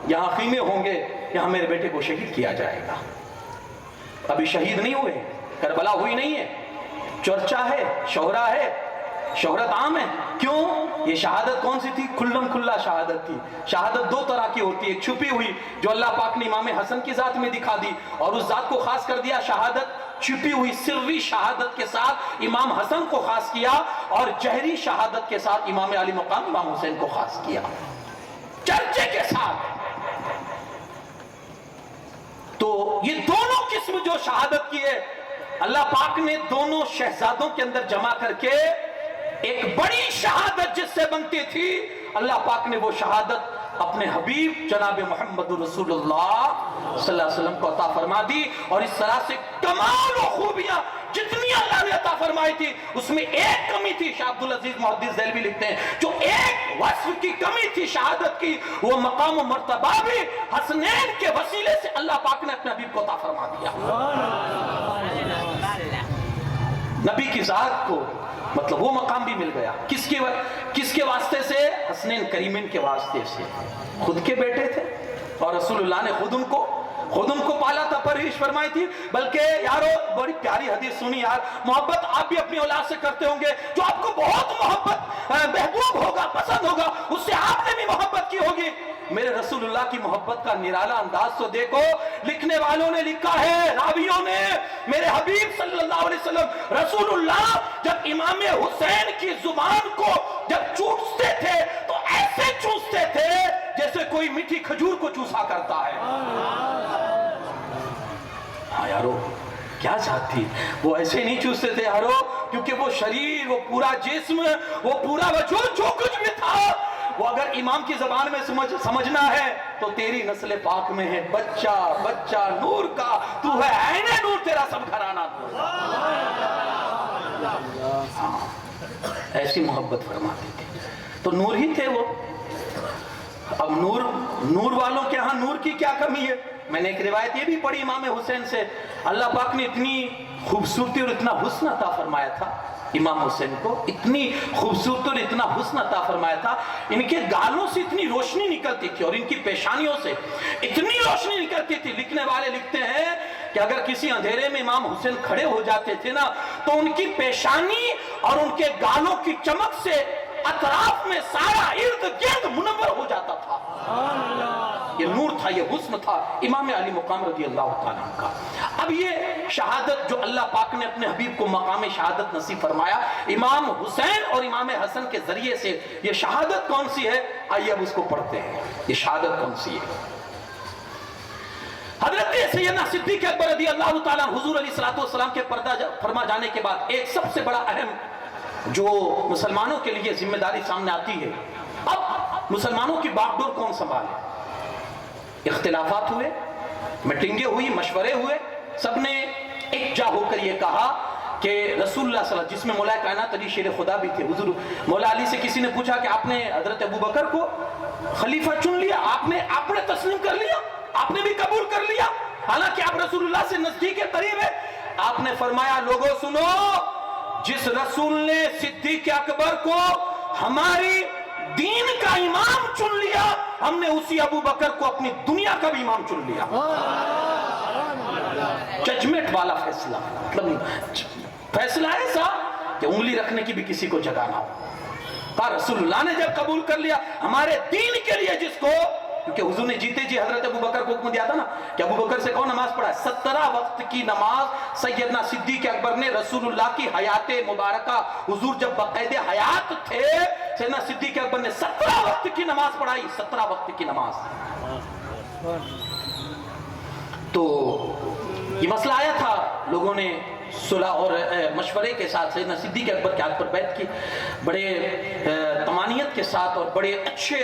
یہاں خیمے ہوں گے، یہاں میرے بیٹے کو شہید کیا جائے گا۔ ابھی شہید نہیں ہوئے، کربلا ہوئی نہیں ہے، چرچا ہے، شہرا ہے، شہرت عام ہے۔ کیوں؟ یہ شہادت کون سی تھی؟ کھلم کھلا شہادت تھی۔ شہادت 2 طرح کی ہوتی ہے، ایک چھپی ہوئی جو اللہ پاک نے امام حسن کی ذات میں دکھا دی اور اس ذات کو خاص کر دیا، شہادت چھپی ہوئی سری شہادت کے ساتھ امام حسن کو خاص کیا، اور جہری شہادت کے ساتھ امام علی مقام امام حسین کو خاص کیا، چرچے کے ساتھ۔ تو یہ دونوں قسم جو شہادت کی ہے اللہ پاک نے دونوں شہزادوں کے اندر جمع کر کے ایک بڑی شہادت جس سے بنتی تھی، اللہ پاک نے وہ شہادت اپنے حبیب جناب محمد رسول اللہ صلی اللہ علیہ وسلم کو عطا فرما دی۔ اور اس طرح سے کمال و خوبیاں جتنی اللہ نے عطا فرمائی تھی اس میں ایک کمی تھی، شاہ عبدالعزیز محدث دہلوی لکھتے ہیں جو ایک وصف کی کمی تھی شہادت کی، وہ مقام و مرتبہ بھی حسنین کے وسیلے سے اللہ پاک نے اپنے حبیب کو عطا فرما دیا۔ نبی کی ذات کو مطلب وہ مقام بھی مل گیا، کس کے واسطے سے؟ حسنین کریمین کے واسطے سے۔ خود کے بیٹے تھے اور رسول اللہ نے خود ان کو پالا تھا، پرورش فرمائی تھی۔ بلکہ یارو بڑی پیاری حدیث سنی یار، محبت آپ بھی اپنی اولاد سے کرتے ہوں گے، جو آپ کو بہت محبت محبوب ہوگا، پسند ہوگا، اس سے آپ نے بھی محبت کی ہوگی۔ میرے رسول اللہ کی محبت کا نرالا انداز تو دیکھو، لکھنے والوں نے لکھا ہے، راویوں نے، میرے حبیب صلی اللہ علیہ وسلم رسول اللہ جب امام حسین کی زبان کو جب چوستے تھے تو ایسے چوستے تھے جیسے کوئی میٹھی کھجور کو چوسا کرتا ہے۔ ہاں یارو کیا ذات تھی، وہ ایسے نہیں چوستے تھے یارو، کیونکہ وہ شریر، وہ پورا جسم، وہ پورا وجود جو کچھ بھی تھا وہ اگر امام کی زبان میں سمجھنا ہے تو تیری نسل پاک میں ہے، بچہ بچہ نور کا، تو ہے عین نور، تیرا سب گھرانہ نور۔ ایسی محبت فرماتی تھی، تو نور ہی تھے وہ۔ اب نور والوں کے ہاں نور کی کیا کمی ہے؟ میں نے ایک روایت یہ بھی پڑھی امام حسین سے، اللہ پاک نے اتنی خوبصورتی اور اتنا حسن عطا فرمایا تھا امام حسین کو، اتنی خوبصورتی اور اتنا حسن عطا فرمایا تھا، ان کے گالوں سے اتنی روشنی نکلتی تھی اور ان کی پیشانیوں سے اتنی روشنی نکلتی تھی، لکھنے والے لکھتے ہیں کہ اگر کسی اندھیرے میں امام حسین کھڑے ہو جاتے تھے نا تو ان کی پیشانی اور ان کے گالوں کی چمک سے اطراف میں سارا ارد گرد منور ہو جاتا تھا۔ یہ نور تھا، یہ حسن تھا امام علی مقام رضی اللہ تعالیٰ عنہ کا۔ اب یہ شہادت جو اللہ پاک نے اپنے حبیب کو مقام شہادت نصیب فرمایا امام حسین اور امام حسن کے ذریعے سے، یہ شہادت کون سی ہے؟ آئیے اب اس کو پڑھتے ہیں، یہ شہادت کون سی ہے؟ حضرت سیدنا صدیق اکبر رضی اللہ تعالیٰ حضور علیہ السلام کے پردہ فرما جانے کے بعد ایک سب سے بڑا اہم جو مسلمانوں کے لیے ذمہ داری سامنے آتی ہے، اب مسلمانوں کی باغ ڈور کون سنبھالے؟ اختلافات ہوئے، میٹنگیں ہوئی، مشورے ہوئے، سب نے ایک جا ہو کر یہ کہا کہ رسول اللہ صلی اللہ علیہ وسلم، جس میں مولا کائنات علی شیر خدا بھی تھے، حضور مولا علی سے کسی نے پوچھا کہ آپ نے حضرت ابو بکر کو خلیفہ چن لیا، آپ نے تسلیم کر لیا، آپ نے بھی قبول کر لیا، حالانکہ آپ رسول اللہ سے نزدیک قریب ہے؟ آپ نے فرمایا لوگوں سنو، جس رسول نے صدیق اکبر کو ہماری دین کا امام چن لیا، ہم نے اسی ابو بکر کو اپنی دنیا کا بھی امام چن لیا۔ ججمنٹ والا فیصلہ، مطلب فیصلہ ایسا کہ انگلی رکھنے کی بھی کسی کو جگہ نہ ہو۔ کہا رسول اللہ نے جب قبول کر لیا ہمارے دین کے لیے، جس کو، کیونکہ حضور نے جیتے جی حضرت ابو بکر کو حکم دیا تھا نا کہ ابو بکر سے کون نماز پڑھا ہے، 17 وقت کی نماز سیدنا صدیق اکبر نے رسول اللہ کی حیات مبارکہ، حضور جب بقید حیات تھے سیدنا صدیق اکبر نے 17 وقت کی نماز پڑھائی، 17 وقت کی نماز۔ تو یہ مسئلہ آیا تھا، لوگوں نے صلح اور مشورے کے ساتھ سیدنا صدیق اکبر کے ہاتھ پر بیعت کی، بڑے طمانینت کے ساتھ اور بڑے اچھے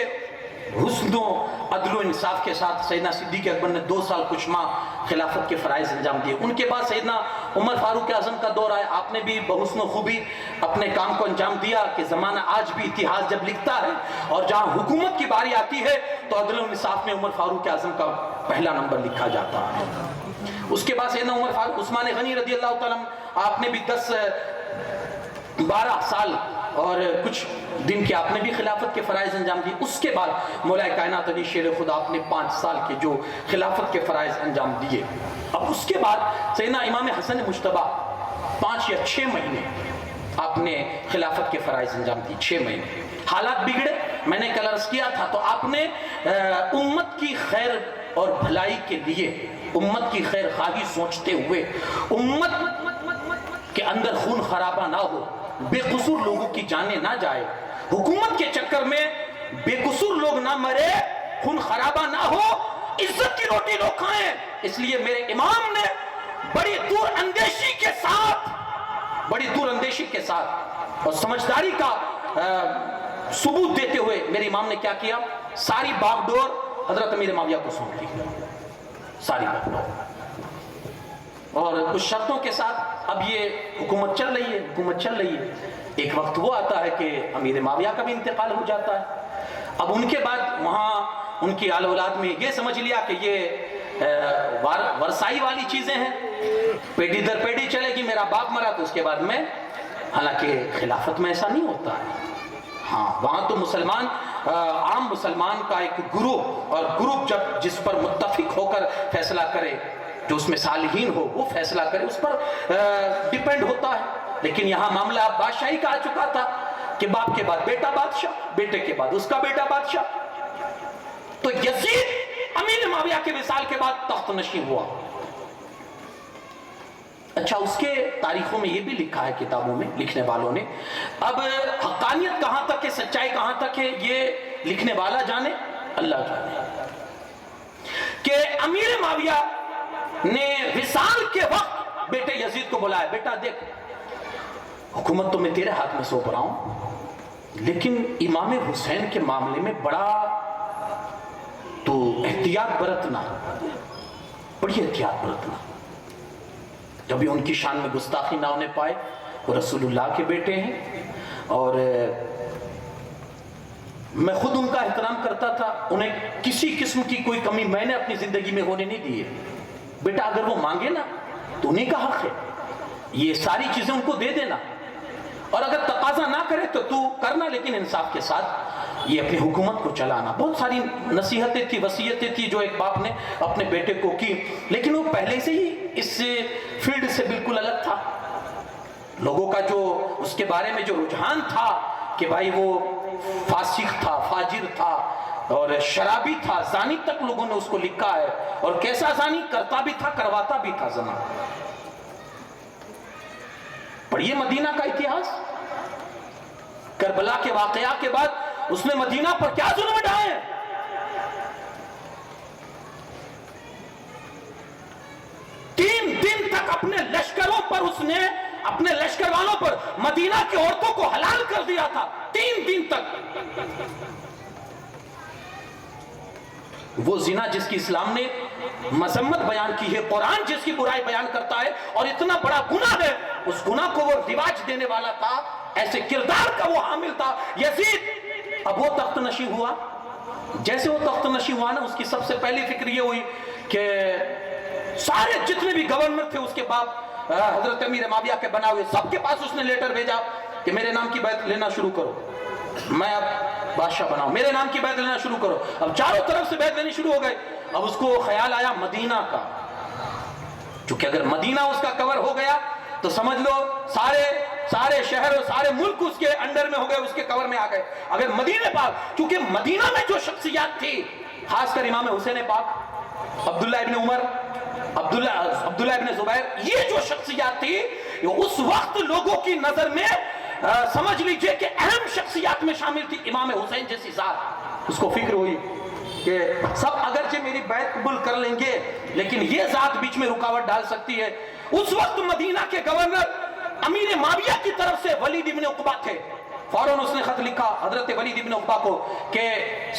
حسن و عدل و انصاف کے ساتھ سیدنا صدیق اکبر نے 2 سال کچھ ماہ خلافت کے فرائض انجام دیے۔ ان کے بعد سیدنا عمر فاروق اعظم کا دور آیا، آپ نے بھی بحسن و خوبی اپنے کام کو انجام دیا کہ زمانہ آج بھی اتہاس جب لکھتا ہے اور جہاں حکومت کی باری آتی ہے تو عدل و انصاف میں عمر فاروق اعظم کا پہلا نمبر لکھا جاتا ہے۔ اس کے بعد سیدنا عمر فاروق عثمان غنی رضی اللہ تعالیٰ آپ نے بھی 12 سال اور کچھ دن کے آپ نے بھی خلافت کے فرائض انجام دیے۔ اس کے بعد مولا کائنات علی شیر خدا آپ نے 5 سال کے جو خلافت کے فرائض انجام دیے۔ اب اس کے بعد سیدنا امام حسن مجتبی 5 یا 6 مہینے آپ نے خلافت کے فرائض انجام دیے، 6 مہینے۔ حالات بگڑے، میں نے کل عرض کیا تھا، تو آپ نے امت کی خیر اور بھلائی کے لیے، امت کی خیر خواہی سوچتے ہوئے، امت کے اندر خون خرابہ نہ ہو، بے قصور لوگوں کی جانیں نہ جائے، حکومت کے چکر میں بے قصور لوگ نہ مرے، خون خرابہ نہ ہو، عزت کی روٹی لوگ کھائیں، اس لیے میرے امام نے بڑی دور اندیشی کے ساتھ اور سمجھداری کا ثبوت دیتے ہوئے میرے امام نے کیا کیا؟ ساری باغ ڈور حضرت امیر معاویہ کو سونپ دی، ساری باغ ڈور، اور کچھ شرطوں کے ساتھ۔ اب یہ حکومت چل رہی ہے، ایک وقت وہ آتا ہے کہ امیر معاویہ کا بھی انتقال ہو جاتا ہے۔ اب ان کے بعد وہاں ان کی آل اولاد میں یہ سمجھ لیا کہ یہ ورثائی والی چیزیں ہیں، پیڑھی در پیڑھی چلے گی، میرا باپ مرا تو اس کے بعد میں، حالانکہ خلافت میں ایسا نہیں ہوتا ہے۔ ہاں، وہاں تو مسلمان، عام مسلمان کا ایک گروہ، اور گروپ جب جس پر متفق ہو کر فیصلہ کرے، جو اس میں صالحین ہو وہ فیصلہ کرے، اس پر ڈیپینڈ ہوتا ہے۔ لیکن یہاں معاملہ بادشاہی کا آ چکا تھا کہ باپ کے بعد بیٹا بادشاہ، بیٹے کے بعد اس کا بیٹا بادشاہ۔ تو یزید امیر معاویہ کے وصال کے بعد تخت نشین ہوا۔ اچھا، اس کے تاریخوں میں یہ بھی لکھا ہے، کتابوں میں لکھنے والوں نے، اب حقانیت کہاں تک ہے، سچائی کہاں تک ہے، یہ لکھنے والا جانے، اللہ جانے، کہ امیر معاویہ نے وصال کے وقت بیٹے یزید کو بلایا، بیٹا دیکھ، حکومت تو میں تیرے ہاتھ میں سونپ رہا ہوں، لیکن امام حسین کے معاملے میں بڑا تو احتیاط برتنا، بڑی احتیاط برتنا، جب بھی ان کی شان میں گستاخی نہ ہونے پائے، وہ رسول اللہ کے بیٹے ہیں، اور میں خود ان کا احترام کرتا تھا، انہیں کسی قسم کی کوئی کمی میں نے اپنی زندگی میں ہونے نہیں دی ہے۔ بیٹا اگر وہ مانگے نا تو انہیں کا حق ہے، یہ ساری چیزیں ان کو دے دینا، اور اگر تقاضا نہ کرے تو تو کرنا، لیکن انصاف کے ساتھ یہ اپنی حکومت کو چلانا۔ بہت ساری نصیحتیں تھی، وصیتیں تھی جو ایک باپ نے اپنے بیٹے کو کی، لیکن وہ پہلے سے ہی اس فیلڈ سے بالکل الگ تھا۔ لوگوں کا جو اس کے بارے میں جو رجحان تھا کہ بھائی وہ فاسق تھا، فاجر تھا اور شرابی تھا، زانی تک لوگوں نے اس کو لکھا ہے، اور کیسا زانی، کرتا بھی تھا کرواتا بھی تھا زنا۔ پڑھیے مدینہ کا اتہاس، کربلا کے واقعہ کے بعد اس نے مدینہ پر کیا ظلم ڈھائے ہیں۔ 3 دن تک اپنے لشکروں پر اس نے، اپنے لشکر والوں پر مدینہ کی عورتوں کو حلال کر دیا تھا، 3 دن تک۔ وہ زنا جس کی اسلام نے مذمت بیان کی ہے، قرآن جس کی برائی بیان کرتا ہے، اور اتنا بڑا گناہ ہے، اس گناہ کو وہ رواج دینے والا تھا، ایسے کردار کا وہ حامل تھا یزید۔ اب وہ تخت نشین ہوا، جیسے وہ تخت نشین ہوا نا، اس کی سب سے پہلی فکر یہ ہوئی کہ سارے جتنے بھی گورنر تھے اس کے باپ حضرت امیر معاویہ کے بنا ہوئے، سب کے پاس اس نے لیٹر بھیجا کہ میرے نام کی بیعت لینا شروع کرو، میں اب بادشاہ بناؤں، میرے نام کی بیعت لینا شروع کرو۔ اب چاروں طرف سے بیعت لینی شروع ہو گئے۔ اب اس کو خیال آیا مدینہ کا، چونکہ اگر مدینہ اس کا کور ہو گیا تو سمجھ لو سارے شہر اور سارے ملک اس کے انڈر میں ہو گئے، اس کے کور میں آ گئے۔ اگر مدینہ پاک، کیونکہ مدینہ میں جو شخصیات تھی، خاص کر امام حسین پاک، عبداللہ ابن عمر، عبداللہ ابن زبیر، یہ جو شخصیات تھی اس وقت لوگوں کی نظر میں سمجھ لیجئے کہ اہم شخصیات میں شامل تھی۔ امام حسین جیسی ذات، اس کو فکر ہوئی کہ سب اگرچہ میری بیعت قبول کر لیں گے لیکن یہ ذات بیچ میں رکاوٹ ڈال سکتی ہے. اس وقت مدینہ کے گورنر امیر معاویہ کی طرف سے ولید ابن عقبہ تھے. فوراً اس نے خط لکھا حضرت ولید ابن عقبہ کو کہ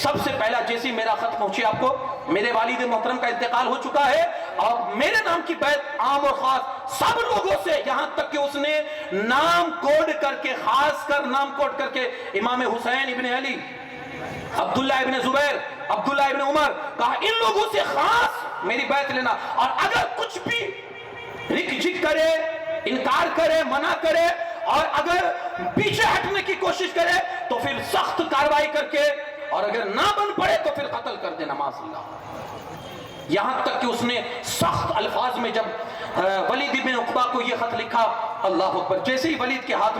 سب سے پہلا جیسی میرا خط پہنچے آپ کو، میرے والد محترم کا انتقال ہو چکا ہے اور میرے نام کی بیعت عام اور خاص سب لوگوں سے، یہاں تک کہ اس نے نام کوڈ کر کے، خاص کر نام کوڈ کر کے امام حسین ابن علی، عبداللہ ابن زبیر، عبداللہ ابن عمر، کہا ان لوگوں سے خاص میری بیعت لینا، اور اگر کچھ بھی رک جھک کرے، انکار کرے، منع کرے اور اگر پیچھے ہٹنے کی کوشش کرے تو پھر سخت کارروائی کر کے، اور اگر نہ بن پڑے تو پھر قتل کر دینا معاذ اللہ. یہاں تک کہ اس نے سخت الفاظ میں جب ولید ابن عقبہ کو یہ خط لکھا، اللہ اکبر، جیسے ہی ولید کے ہاتھ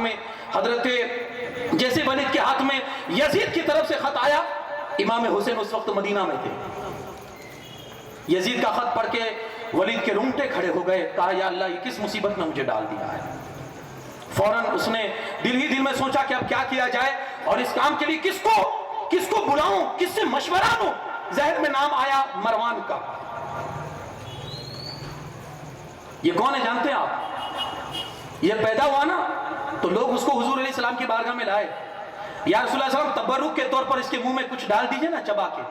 میں یزید کی طرف سے خط آیا، امام حسین اس وقت مدینہ میں تھے. یزید کا خط پڑھ کے ولید کے رونگٹے کھڑے ہو گئے، کہا یا اللہ یہ کس مصیبت میں مجھے ڈال دیا ہے. فوراً اس نے دل ہی دل میں سوچا کہ اب کیا کیا جائے اور اس کام کے لیے کس کو بلاؤں، کس سے مشورہ لوں. ذہن میں نام آیا مروان کا. یہ کون ہے جانتے ہیں آپ؟ یہ پیدا ہوا نا تو لوگ اس کو حضور علیہ السلام کی بارگاہ میں لائے، یا رسول اللہ صلی اللہ علیہ وسلم تبرک کے طور پر اس کے منہ میں کچھ ڈال دیجئے نا، چبا کے،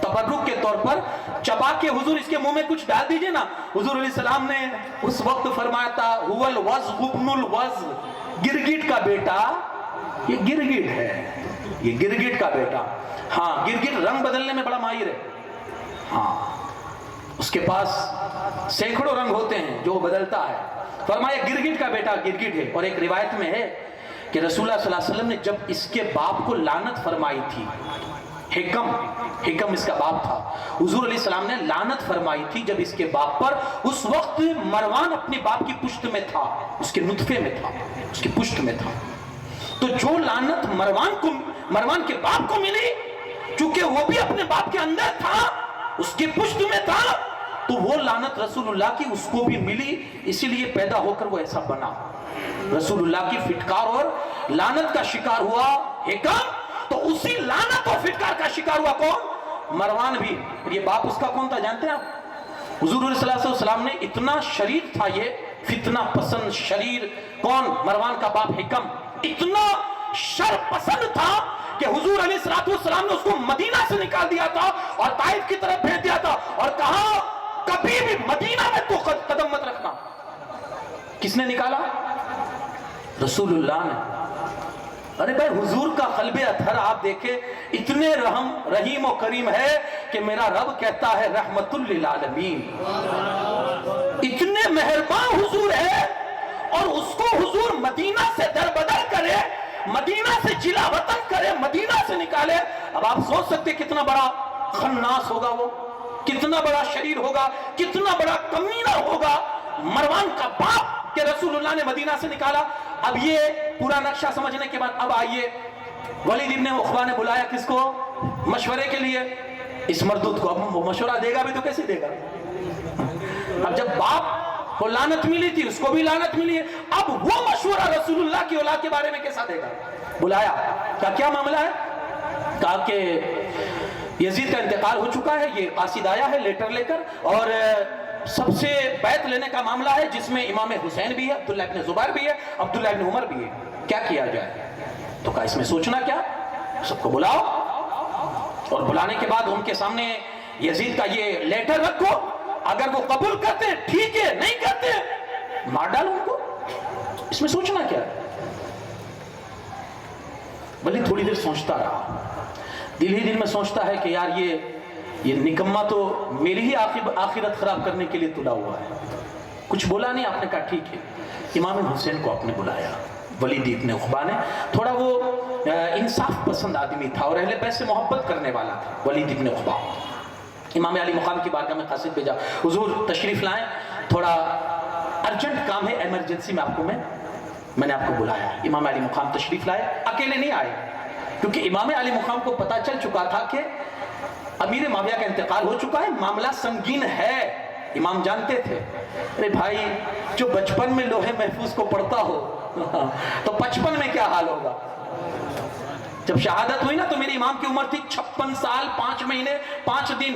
تبرک کے طور پر چبا کے حضور اس کے منہ میں کچھ ڈال دیجئے نا. حضور علیہ السلام نے اس وقت فرمایا تھا هو الوضع ابن الوضع، گرگٹ کا بیٹا، یہ گرگٹ ہے، یہ گرگٹ کا بیٹا. ہاں گرگٹ رنگ بدلنے میں بڑا ماہر ہے، ہاں اس کے پاس سینکڑوں رنگ ہوتے ہیں جو وہ بدلتا ہے. فرمایا گرگٹ کا بیٹا گرگٹ ہے. اور ایک روایت میں ہے کہ رسول اللہ صلی اللہ علیہ وسلم نے جب اس کے باپ کو لعنت فرمائی تھی، حکم اس کا باپ تھا، حضور علیہ السلام نے لعنت فرمائی تھی جب اس کے باپ پر. اس وقت مروان اپنے باپ کی پشت میں تھا، اس کے نطفے میں تھا، اس کی پشت میں تھا. تو جو لعنت مروان کے باپ کو ملی، چونکہ وہ بھی اپنے باپ کے اندر تھا، اس کی پشت میں تھا، تو وہ لعنت رسول اللہ کی اس کو بھی ملی. اسی لیے پیدا ہو کر وہ ایسا بنا. رسول اللہ کی فٹکار اور لعنت کا شکار ہوا حکم، تو اسی لعنت اور فٹکار کا شکار ہوا کون؟ مروان بھی. یہ باپ اس کا کون تھا جانتے ہیں آپ؟ حضور صلی اللہ علیہ وسلم نے اتنا شریر تھا، یہ فتنہ پسند شریر، کون؟ مروان کا باپ حکم اتنا شر پسند تھا کہ حضور علیہ السلام نے اس کو مدینہ سے نکال دیا تھا اور طائف کی طرف بھیج دیا تھا اور کہا کبھی بھی مدینہ میں تو قدم مت رکھنا. کس نے نکالا؟ رسول اللہ نے. ارے بھائی حضور کا قلب اطہر آپ دیکھیں، اتنے رحیم و کریم ہے کہ میرا رب کہتا ہے رحمت للعالمین. اتنے مہربان حضور ہے اور اس کو حضور مدینہ سے در بدر کرے، مدینہ سے جلا وطن کرے، مدینہ سے نکالے. اب آپ سوچ سکتے کتنا بڑا خناس ہوگا وہ، کتنا بڑا شریر ہوگا، کتنا بڑا کمینہ ہوگا مروان کا باپ کہ رسول اللہ نے مدینہ سے نکالا. اب یہ پورا نقشہ سمجھنے کے بعد اب آئیے، ولید ابن عقبہ نے بلایا کس کو؟ مشورے کے لیے اس مردود کو. اب وہ مشورہ دے گا بھی تو کیسے دے گا؟ اب جب باپ کو لعنت ملی تھی، اس کو بھی لعنت ملی ہے، اب وہ مشورہ رسول اللہ کی اولاد کے بارے میں کیسا دے گا؟ بلایا. کیا معاملہ ہے؟ کہا کہ یزید کا انتقال ہو چکا ہے، یہ قاصد آیا ہے لیٹر لے کر، اور سب سے بیعت لینے کا معاملہ ہے جس میں امام حسین بھی ہے، عبداللہ ابن زبیر بھی ہے، عبداللہ ابن عمر بھی ہے. کیا کیا جائے؟ تو کہا اس میں سوچنا کیا، سب کو بلاؤ اور بلانے کے بعد ان کے سامنے یزید کا یہ لیٹر رکھو. اگر وہ قبول کرتے ٹھیک ہے، نہیں کرتے مار ڈالو ان کو. اس میں سوچنا کیا ہے؟ بلی تھوڑی دیر سوچتا رہا، دل ہی دل میں سوچتا ہے کہ یار یہ نکمہ تو میری ہی آخرت خراب کرنے کے لیے تلا ہوا ہے. کچھ بولا نہیں. آپ نے کہا ٹھیک ہے. امام حسین کو آپ نے بلایا. ولید ابن عقبہ نے، تھوڑا وہ انصاف پسند آدمی تھا اور اہل بیت سے محبت کرنے والا تھا ولید ابن عقبہ. امام علی مقام کی بارگاہ میں قاصد بھیجا، حضور تشریف لائیں، تھوڑا ارجنٹ کام ہے، ایمرجنسی میں آپ کو میں نے آپ کو بلایا. امام علی مقام تشریف لائے، اکیلے نہیں آئے کیونکہ امام علی مقام کو پتا چل چکا تھا کہ امیر معاویہ کا انتقال ہو چکا ہے، معاملہ سنگین ہے. امام جانتے تھے. ارے بھائی جو بچپن میں لوہے محفوظ کو پڑھتا ہو تو 55 میں کیا حال ہوگا. جب شہادت ہوئی نا تو میرے امام کی عمر تھی 56 سال 5 مہینے 5 دن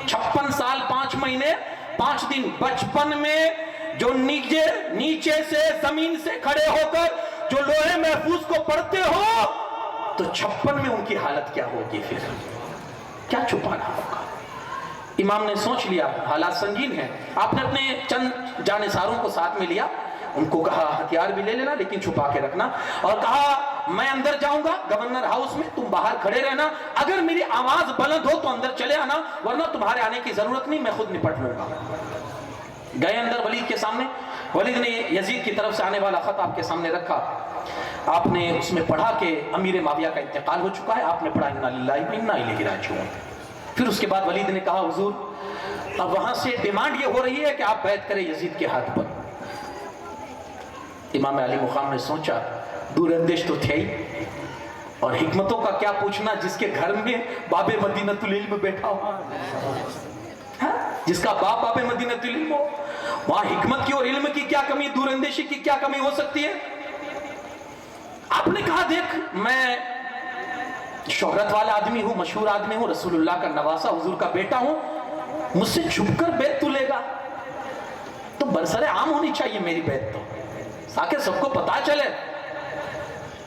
56 سال 5 مہینے 5 دن. بچپن میں جو نیچے سے زمین سے کھڑے ہو کر جو لوہے محفوظ کو پڑھتے ہو تو 56 میں ان کی حالت کیا ہوگی؟ پھر کیا چھپانا ہوگا؟ امام نے سوچ لیا حالات سنگین ہیں. آپ نے اپنے چند جانثاروں کو ساتھ میں لیا, ان کو کہا ہتھیار بھی لے لینا لیکن چھپا کے رکھنا, اور کہا میں اندر جاؤں گا گورنر ہاؤس میں, تم باہر کھڑے رہنا, اگر میری آواز بلند ہو تو اندر چلے آنا, ورنہ تمہارے آنے کی ضرورت نہیں, میں خود نپٹ لوں گا. گئے اندر ولید کے سامنے. ولید نے یزید کی طرف سے آنے والا خط آپ کے سامنے رکھا. آپ نے اس میں پڑھا کہ امیر معاویہ کا انتقال ہو چکا ہے. آپ نے پڑھا انا للہ و انا الیہ راجعون. پھر اس کے بعد ولید نے کہا حضور اب وہاں سے ڈیمانڈ یہ ہو رہی ہے کہ آپ بیعت کریں یزید کے ہاتھ پر. امام علی مقام نے سوچا دور اندیش تو تھے ہی, اور حکمتوں کا کیا پوچھنا جس کے گھر میں باب مدینۃ العلم بیٹھا ہوا, جس کا باپ باب مدینۃ العلم ہو, وہاں حکمت کی اور علم کی کیا کمی, دور اندیشی کی کیا کمی ہو سکتی ہے؟ آپ نے کہا دیکھ میں شہرت والا آدمی ہوں, مشہور آدمی ہوں, رسول اللہ کا نواسا, حضور کا بیٹا ہوں, مجھ سے چھپ کر بیعت تو لے گا تو برسر عام ہونی چاہیے میری بیعت, تو تاکہ سب کو پتا چلے.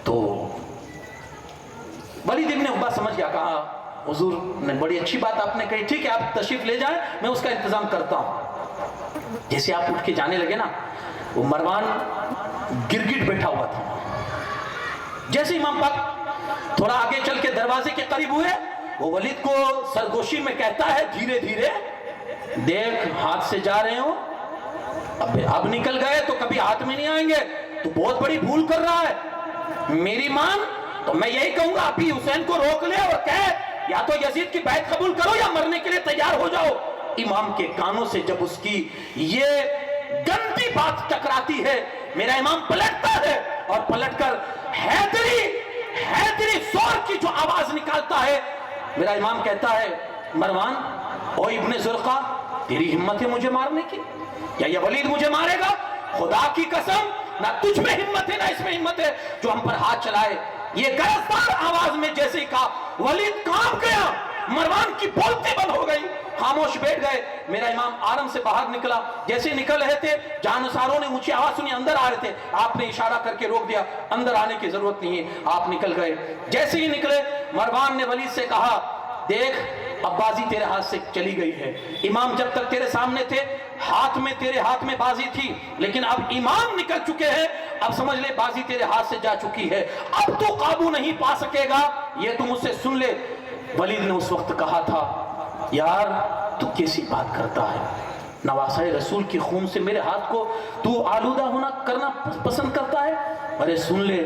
تو ولید ابن عقبہ سمجھ گیا, کہا حضور نے بڑی اچھی بات آپ نے کہی, ٹھیک ہے آپ تشریف لے جائیں, میں اس کا انتظام کرتا ہوں. جیسے آپ اٹھ کے جانے لگے نا, وہ مروان گرگٹ بیٹھا ہوا تھا. جیسے امام پاک تھوڑا آگے چل کے دروازے کے قریب ہوئے, وہ ولید کو سرگوشی میں کہتا ہے دھیرے دھیرے دیکھ ہاتھ سے جا رہے ہو, اب نکل گئے تو کبھی ہاتھ میں نہیں آئیں گے, تو بہت بڑی بھول کر رہا ہے, میری مان تو میں یہی کہوں گا ابھی حسین کو روک لے اور کہے یا تو یزید کی بیعت قبول کرو یا مرنے کے لیے تیار ہو جاؤ. امام کے کانوں سے جب اس کی یہ گندی بات ٹکراتی ہے, میرا امام پلٹتا ہے اور پلٹ کر حیدری زور کی جو آواز نکالتا ہے, میرا امام کہتا ہے مروان او ابن زرقہ تیری ہمت ہے مجھے مارنے کی, یا یہ ولید مجھے مارے گا؟ خدا کی قسم نہ تجھ میں ہمت ہے نہ اس میں ہمت ہے جو ہم پر ہاتھ چلائے. یہ گرفتار آواز میں جیسے ہی کہا ولید کانپ گیا, مروان کی بولتی بند ہو گئی, خاموش بیٹھ گئے. میرا امام آرام سے باہر نکلا, جیسے نکل رہے تھے جانثاروں نے اونچی آواز سنی, اندر آ رہے تھے, آپ نے اشارہ کر کے روک دیا, اندر آنے کی ضرورت نہیں ہے, آپ نکل گئے. جیسے ہی نکلے مروان نے ولید سے کہا دیکھ اب بازی تیرے ہاتھ سے چلی گئی ہے, امام جب تک تیرے سامنے تھے تیرے ہاتھ میں بازی تھی, لیکن اب امام نکل چکے ہیں, اب سمجھ لے بازی تیرے ہاتھ سے جا چکی ہے, اب تو قابو نہیں پا سکے گا, یہ تم اسے سن لے. ولید نے اس وقت کہا تھا یار تو کیسی بات کرتا ہے, نواسہ رسول کی خون سے میرے ہاتھ کو تو آلودہ کرنا پسند کرتا ہے؟ ارے سن لے,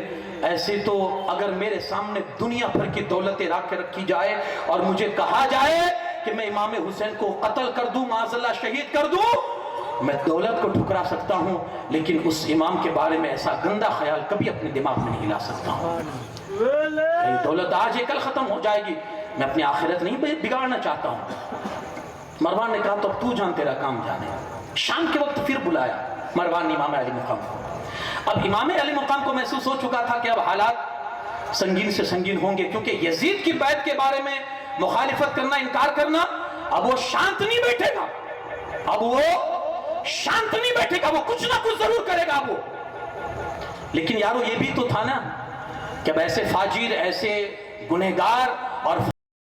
ایسے تو اگر میرے سامنے دنیا بھر کی دولتیں رکھ کے رکھی جائے اور مجھے کہا جائے کہ میں امام حسین کو قتل کر دوں, معاذ اللہ شہید کر دوں, میں دولت کو ٹھکرا سکتا ہوں, لیکن اس امام کے بارے میں ایسا گندا خیال کبھی اپنے دماغ میں نہیں لا سکتا ہوں. دولت آج کل ختم ہو جائے گی, میں اپنی آخرت نہیں بگاڑنا چاہتا ہوں. مروان نے کہا تو اب تو جان تیرا کام جانے. شام کے وقت پھر بلایا مروان نے امام علی مقام کو. اب امام علی مقام کو محسوس ہو چکا تھا کہ اب حالات سنگین سے سنگین ہوں گے, کیونکہ یزید کی بیعت کے بارے میں مخالفت کرنا, انکار کرنا, اب وہ شانت نہیں بیٹھے گا, وہ کچھ نہ کچھ ضرور کرے گا وہ. لیکن یارو یہ بھی تو تھا نا کہ اب ایسے فاجر, ایسے گنہگار اور